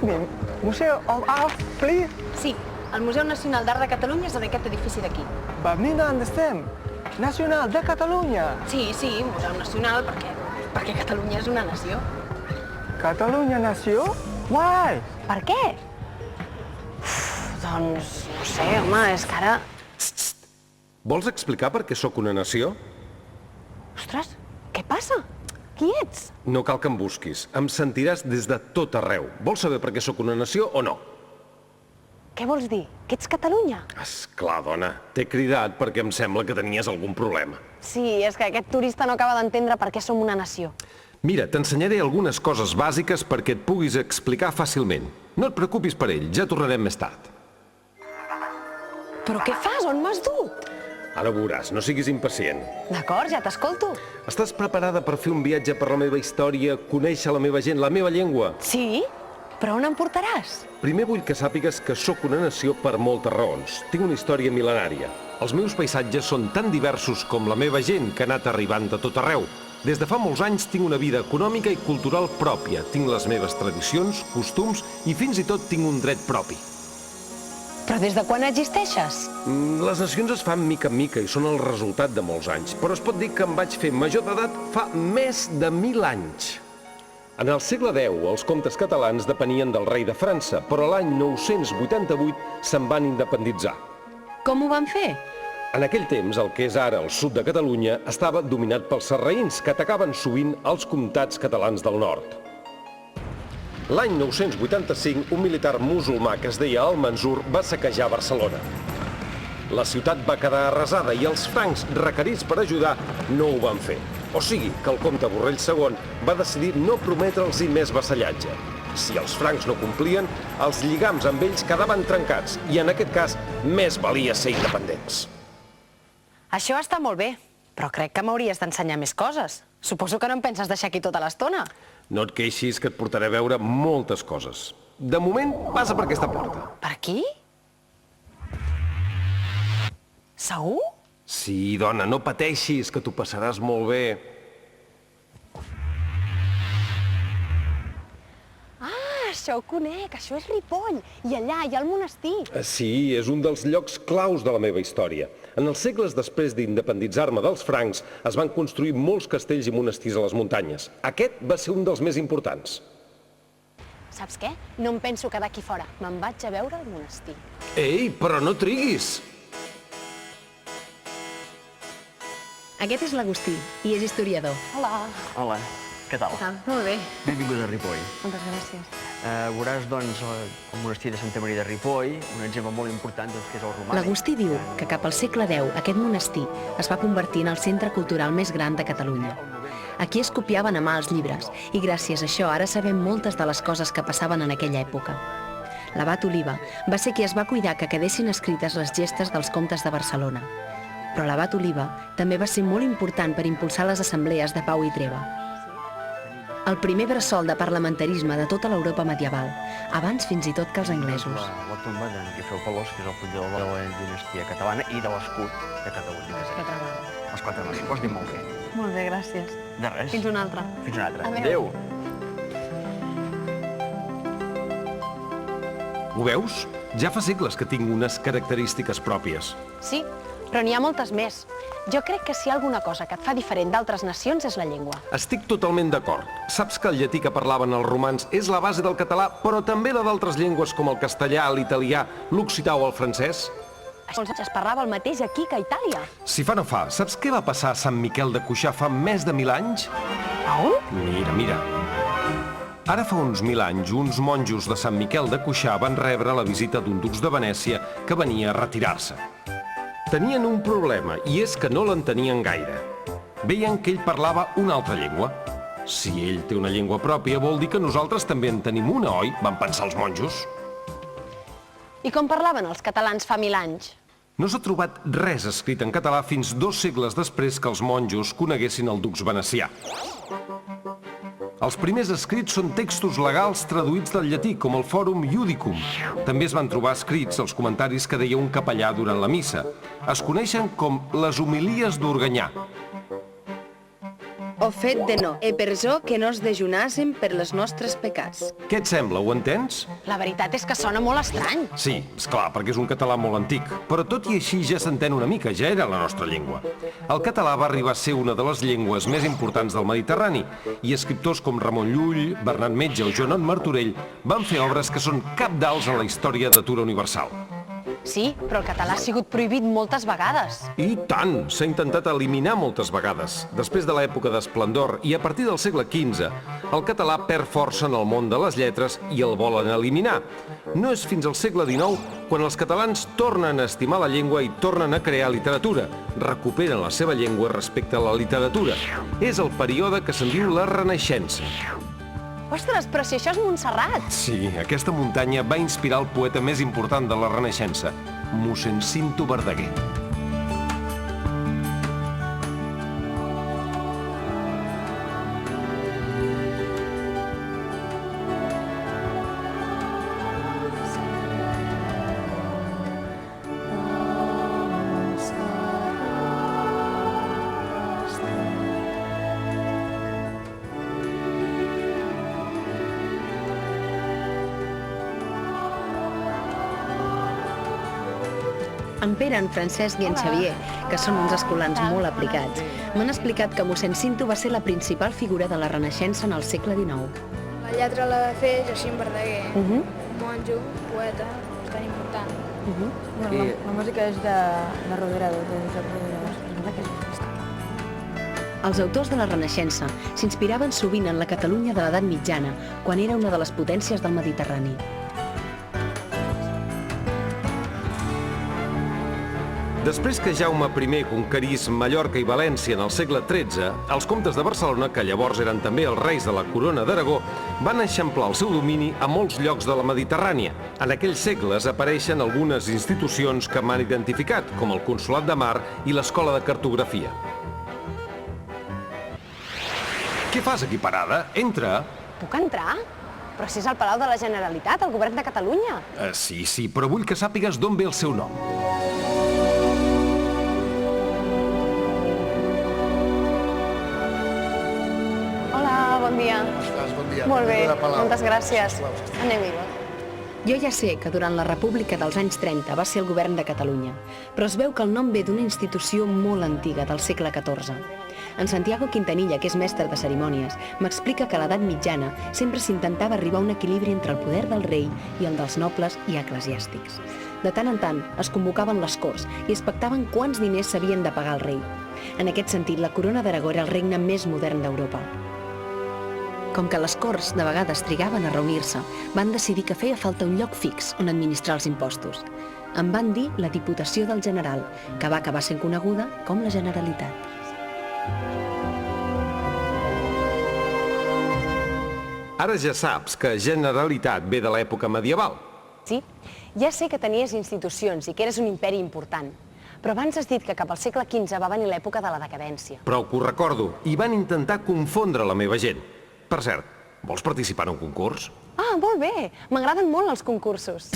me? Museu of Art, please? Sí, el Museu Nacional d'Art de Catalunya és en aquest edifici d'aquí. But me no understand. Nacional de Catalunya. Sí, Museu Nacional, perquè Catalunya és una nació. Catalunya nació? Why? Per què? Doncs, no sé, home, és que ara... Vols explicar per què sóc una nació? Ostres, què passa? Qui ets? No cal que em busquis. Em sentiràs des de tot arreu. Vols saber per què sóc una nació o no? Què vols dir? Que ets Catalunya? Esclar, dona. T'he cridat perquè em sembla que tenies algun problema. Sí, és que aquest turista no acaba d'entendre per què som una nació. Mira, t'ensenyaré algunes coses bàsiques perquè et puguis explicar fàcilment. No et preocupis per ell, ja tornarem més tard. Però què fas? On m'has dut? Ara ho veuràs, no siguis impacient. D'acord, ja t'escolto. Estàs preparada per fer un viatge per la meva història, conèixer la meva gent, la meva llengua? Sí? Però on em portaràs? Primer vull que sàpigues que sóc una nació per moltes raons. Tinc una història mil·lenària. Els meus paisatges són tan diversos com la meva gent, que ha anat arribant de tot arreu. Des de fa molts anys tinc una vida econòmica i cultural pròpia. Tinc les meves tradicions, costums i fins i tot tinc un dret propi. Però des de quan existeixes? Les nacions es fan mica en mica i són el resultat de molts anys, però es pot dir que em vaig fer major d'edat fa més de 1000 anys. En el segle X, els comtes catalans depenien del rei de França, però l'any 988 se'n van independitzar. Com ho van fer? En aquell temps, el que és ara el sud de Catalunya estava dominat pels sarraïns, que atacaven sovint els comtats catalans del nord. L'any 985, un militar musulmà que es deia Al-Mansur va saquejar Barcelona. La ciutat va quedar arrasada i els francs, requerits per ajudar, no ho van fer. O sigui, que el comte Borrell II va decidir no prometre'ls més vassallatge. Si els francs no complien, els lligams amb ells quedaven trencats i, en aquest cas, més valia ser independents. Això està molt bé, però crec que m'hauries d'ensenyar més coses. Suposo que no em penses deixar aquí tota l'estona. No et queixis, que et portaré a veure moltes coses. De moment, passa per aquesta porta. Per aquí? Segur? Sí, dona, no pateixis, que t'ho passaràs molt bé. Això ho conec, això és Ripoll, i allà hi ha el monestir. Sí, és un dels llocs claus de la meva història. En els segles després d'independitzar-me dels francs, es van construir molts castells i monestirs a les muntanyes. Aquest va ser un dels més importants. Saps què? No em penso quedar aquí fora. Me'n vaig a veure el monestir. Ei, però no triguis! Aquest és l'Agustí, i és historiador. Hola. Hola, què tal? Molt bé. Benvingut a Ripoll. Moltes gràcies. Veuràs, doncs, el monestir de Santa Maria de Ripoll, un exemple molt important, doncs, que és el romànic. L'Agustí diu que cap al segle X aquest monestir es va convertir en el centre cultural més gran de Catalunya. Aquí es copiaven a mà els llibres i gràcies a això ara sabem moltes de les coses que passaven en aquella època. L'abat Oliva va ser qui es va cuidar que quedessin escrites les gestes dels comtes de Barcelona. Però l'abat Oliva també va ser molt important per impulsar les assemblees de pau i treva. El primer bressol de parlamentarisme de tota l'Europa medieval, abans fins i tot que els anglesos. La tomba d'en Guifreu Pelós, que és el fundador de la dinastia catalana i de l'escut de Catalunya. Els quatre nacions. Ho has dit molt bé. Molt bé, gràcies. De res. Fins una altra. Fins una altra. Adéu. Ho veus? Ja fa segles que tinc unes característiques pròpies. Sí, però n'hi ha moltes més. Jo crec que si hi ha alguna cosa que et fa diferent d'altres nacions és la llengua. Estic totalment d'acord. Saps que el llatí que parlaven els romans és la base del català, però també la d'altres llengües com el castellà, l'italià, l'occità o el francès? Això es parlava el mateix aquí que a Itàlia. Si fa no fa, saps què va passar a Sant Miquel de Cuixà fa més de 1000 anys? A on? Mira. Ara fa uns 1000 anys, uns monjos de Sant Miquel de Cuixà van rebre la visita d'un dux de Venècia que venia a retirar-se. Tenien un problema, i és que no l'entenien gaire. Veien que ell parlava una altra llengua. Si ell té una llengua pròpia, vol dir que nosaltres també en tenim una, oi? Van pensar els monjos. I com parlaven els catalans fa 1000 anys? No s'ha trobat res escrit en català fins 2 segles després que els monjos coneguessin el dux venecià. Els primers escrits són textos legals traduïts del llatí, com el Fòrum Iudicum. També es van trobar escrits els comentaris que deia un capellà durant la missa. Es coneixen com les homilies d'Organyà. o fet de no, e per això que nos dejunassem per les nostres pecats. Què et sembla, ho entens? La veritat és que sona molt estrany. Sí, esclar, perquè és un català molt antic, però tot i així ja s'entén una mica, ja era la nostra llengua. El català va arribar a ser una de les llengües més importants del Mediterrani i escriptors com Ramon Llull, Bernat Metge o Joan Martorell van fer obres que són cabdals en la història de Tura Universal. Sí, però el català ha sigut prohibit moltes vegades. I tant! S'ha intentat eliminar moltes vegades. Després de l'època d'esplendor i a partir del segle XV, el català perd força en el món de les lletres i el volen eliminar. No és fins al segle XIX quan els catalans tornen a estimar la llengua i tornen a crear literatura. Recuperen la seva llengua respecte a la literatura. És el període que se'n diu la Renaixença. Ostres, però si això és Montserrat! Sí, aquesta muntanya va inspirar el poeta més important de la Renaixença, mossèn Cinto Verdaguer. En Pere, en Francesc i en Xavier, que són uns escolans molt aplicats, m'han explicat que mossèn Cinto va ser la principal figura de la Renaixença en el segle XIX. La lletra la va fer Jacint Verdaguer, monjo, poeta, tan important. Bueno, la música és de Rodoreda, de Josep Rodoreda. Els autors de la Renaixença s'inspiraven sovint en la Catalunya de l'edat mitjana, quan era una de les potències del Mediterrani. Després que Jaume I conquerís Mallorca i València en el segle XIII, els comtes de Barcelona, que llavors eren també els reis de la corona d'Aragó, van eixamplar el seu domini a molts llocs de la Mediterrània. En aquells segles apareixen algunes institucions que m'han identificat, com el Consolat de Mar i l'Escola de Cartografia. Què fas aquí parada? Entra! Puc entrar? Però si és el Palau de la Generalitat, el govern de Catalunya. Sí, però vull que sàpigues d'on ve el seu nom. Bon dia. Bon dia. Molt bé, moltes gràcies. Anem-hi. Jo ja sé que durant la República dels anys 30 va ser el govern de Catalunya, però es veu que el nom ve d'una institució molt antiga, del segle XIV. En Santiago Quintanilla, que és mestre de cerimònies, m'explica que a l'edat mitjana sempre s'intentava arribar a un equilibri entre el poder del rei i el dels nobles i eclesiàstics. De tant en tant es convocaven les corts i es pactaven quants diners s'havien de pagar al rei. En aquest sentit, la corona d'Aragó era el regne més modern d'Europa. Com que les corts de vegades trigaven a reunir-se, van decidir que feia falta un lloc fix on administrar els impostos. En van dir la Diputació del General, que va acabar sent coneguda com la Generalitat. Ara ja saps que Generalitat ve de l'època medieval. Sí, ja sé que tenies institucions i que eres un imperi important. Però abans has dit que cap al segle XV va venir l'època de la decadència. Prou que ho recordo, i van intentar confondre la meva gent. Per cert, vols participar en un concurs? Ah, molt bé! M'agraden molt els concursos.